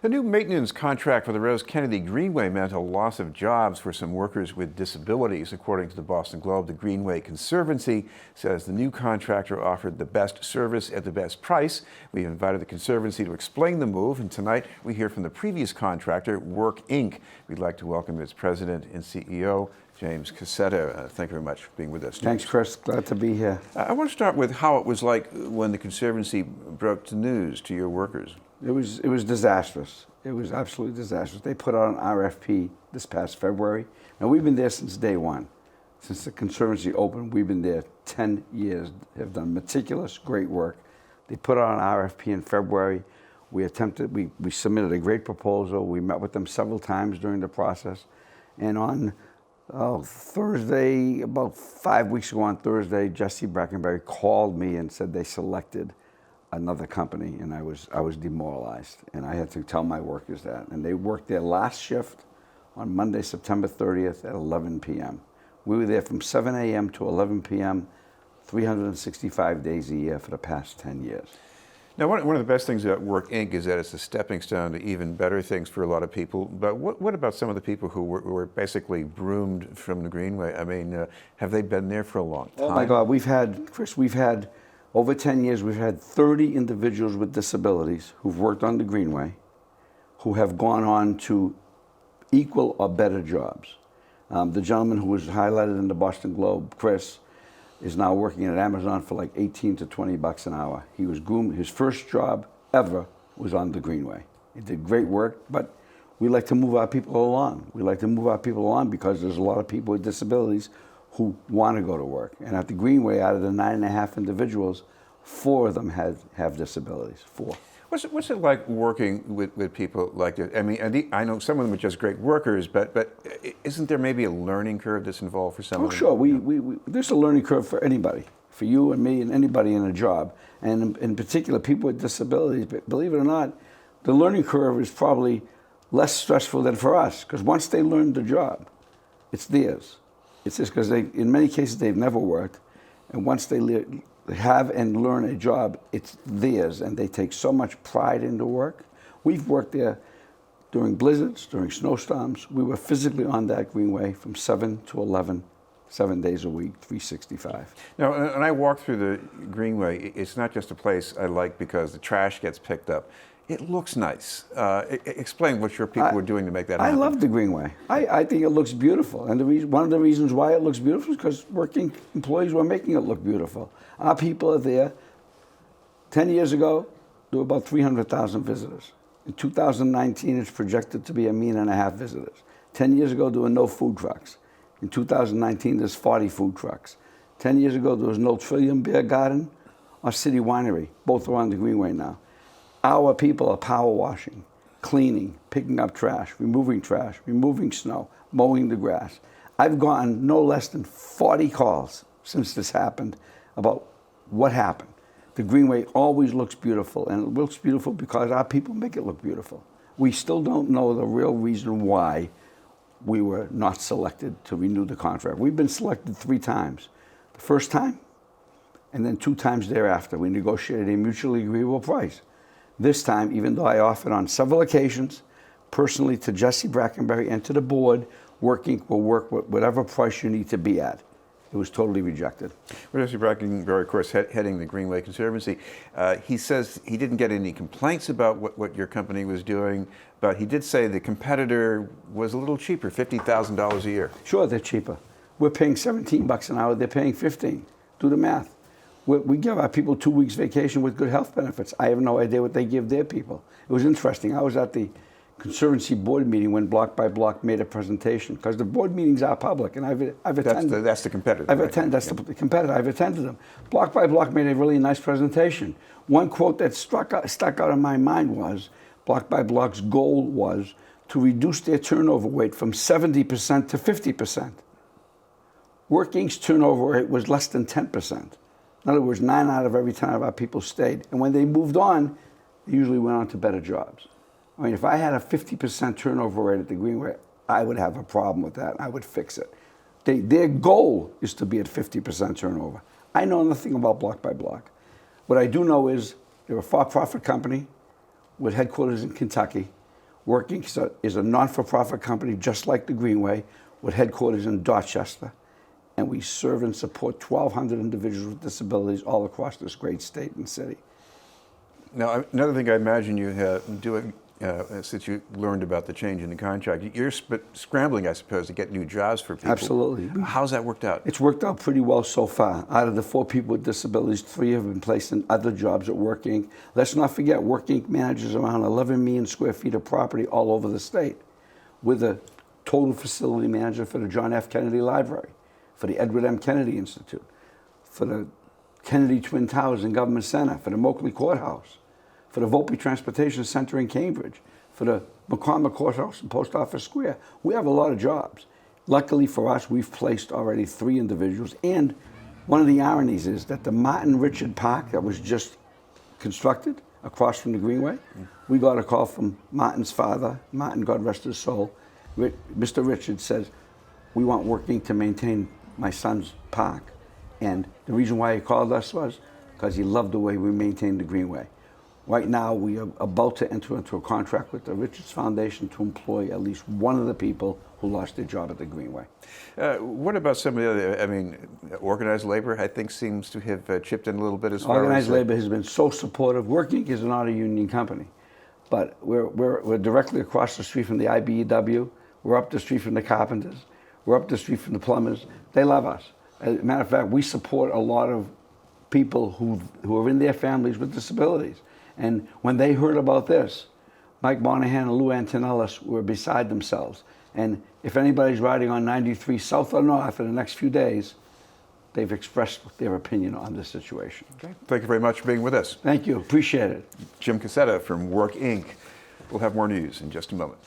The new maintenance contract for the Rose Kennedy Greenway meant a loss of jobs for some workers with disabilities. According to the Boston Globe, the Greenway Conservancy says the new contractor offered the best service at the best price. We invited the Conservancy to explain the move, and tonight we hear from the previous contractor, Work Inc. We'd like to welcome its president and CEO, James Cassetta. Thank you very much for being with us. Thanks, Chris. Glad to be here. I want to start with how it was like when the Conservancy broke the news to your workers. It was disastrous. It was absolutely disastrous. They put out an RFP this past February, and we've been there since day one. Since the Conservancy opened, we've been there 10 years, have done meticulous, great work. They put out an RFP in February. We submitted a great proposal. We met with them several times during the process. And on Thursday, about 5 weeks ago on Thursday, Jesse Brackenberry called me and said they selected another company, and I was demoralized, and I had to tell my workers that. And they worked their last shift on Monday, September 30th at 11 p.m. We were there from 7 a.m. to 11 p.m., 365 days a year for the past 10 years. Now, one of the best things about Work Inc. is that it's a stepping stone to even better things for a lot of people. But what about some of the people who were basically broomed from the Greenway? I mean, have they been there for a long time? Oh my God, we've had over 10 years, we've had 30 individuals with disabilities who've worked on the Greenway, who have gone on to equal or better jobs. The gentleman who was highlighted in the Boston Globe, Chris, is now working at Amazon for like 18 to 20 bucks an hour. He was groomed, his first job ever was on the Greenway. He did great work, but we like to move our people along. We like to move our people along because there's a lot of people with disabilities who want to go to work. And at the Greenway, out of the 9.5 individuals, 4 of them have disabilities, 4. What's it like working with people like this? I mean, I know some of them are just great workers, but isn't there maybe a learning curve that's involved for some of them? Oh, sure. There's a learning curve for anybody, for you and me and anybody in a job. And in particular, people with disabilities, but believe it or not, the learning curve is probably less stressful than for us, because once they learn the job, it's theirs. It's just because in many cases, they've never worked. And once they have and learn a job, it's theirs, and they take so much pride into work. We've worked there during blizzards, during snowstorms. We were physically on that Greenway from 7 to 11, 7 days a week, 365. Now, when I walk through the Greenway, it's not just a place I like because the trash gets picked up. It looks nice. Explain what your people were doing to make that happen. I love the Greenway. I think it looks beautiful. And one of the reasons why it looks beautiful is because working employees were making it look beautiful. Our people are there. 10 years ago, there were about 300,000 visitors. In 2019, it's projected to be 1.5 million visitors. 10 years ago, there were no food trucks. In 2019, there's 40 food trucks. 10 years ago, there was no Trillium Beer Garden or City Winery. Both are on the Greenway now. Our people are power washing, cleaning, picking up trash, removing snow, mowing the grass. I've gotten no less than 40 calls since this happened about what happened. The Greenway always looks beautiful, and it looks beautiful because our people make it look beautiful. We still don't know the real reason why we were not selected to renew the contract. We've been selected 3 times. The first time, and then 2 times thereafter. We negotiated a mutually agreeable price. This time, even though I offered on several occasions, personally to Jesse Brackenberry and to the board, Work Inc. will work with whatever price you need to be at. It was totally rejected. Well, Jesse Brackenberry, of course, heading the Greenway Conservancy, he says he didn't get any complaints about what your company was doing, but he did say the competitor was a little cheaper, $50,000 a year. Sure, they're cheaper. We're paying 17 bucks an hour. They're paying 15. Do the math. We give our people 2 weeks vacation with good health benefits. I have no idea what they give their people. It was interesting. I was at the Conservancy board meeting when Block by Block made a presentation, because the board meetings are public, and I've attended. That's the competitor. That's the competitor. I've attended them. Block by Block made a really nice presentation. One quote that stuck out in my mind was, Block by Block's goal was to reduce their turnover rate from 70% to 50%. Work Inc.'s turnover rate was less than 10%. In other words, 9 out of every 10 of our people stayed. And when they moved on, they usually went on to better jobs. I mean, if I had a 50% turnover rate at the Greenway, I would have a problem with that. I would fix it. Their goal is to be at 50% turnover. I know nothing about Block by Block. What I do know is they're a for-profit company with headquarters in Kentucky. Work Inc. is a non-for-profit company just like the Greenway with headquarters in Dorchester. And we serve and support 1,200 individuals with disabilities all across this great state and city. Now, another thing I imagine you doing since you learned about the change in the contract, you're scrambling, I suppose, to get new jobs for people. Absolutely. How's that worked out? It's worked out pretty well so far. Out of the 4 people with disabilities, 3 have been placed in other jobs at Work Inc. Let's not forget, Work Inc. manages around 11 million square feet of property all over the state. We're the total facility manager for the John F. Kennedy Library, for the Edward M. Kennedy Institute, for the Kennedy Twin Towers and Government Center, for the Moakley Courthouse, for the Volpe Transportation Center in Cambridge, for the McCormick Courthouse and Post Office Square. We have a lot of jobs. Luckily for us, we've placed already 3 individuals. And one of the ironies is that the Martin Richard Park that was just constructed across from the Greenway, we got a call from Martin's father, Martin, God rest his soul. Mr. Richard says, we want Work Inc. to maintain my son's park. And the reason why he called us was because he loved the way we maintained the Greenway. Right now, we are about to enter into a contract with the Richards Foundation to employ at least one of the people who lost their job at the Greenway. What about some of the other, organized labor, I think, seems to have chipped in a little bit as far as... Organized labor has been so supportive. Work Inc. is not a union company, but we're directly across the street from the IBEW. We're up the street from the carpenters. We're up the street from the plumbers. They love us. As a matter of fact, we support a lot of people who are in their families with disabilities. And when they heard about this, Mike Monahan and Lou Antonellis were beside themselves. And if anybody's riding on 93 south or north in the next few days, they've expressed their opinion on this situation. Okay. Thank you very much for being with us. Thank you. Appreciate it. Jim Cassetta from Work Inc. We'll have more news in just a moment.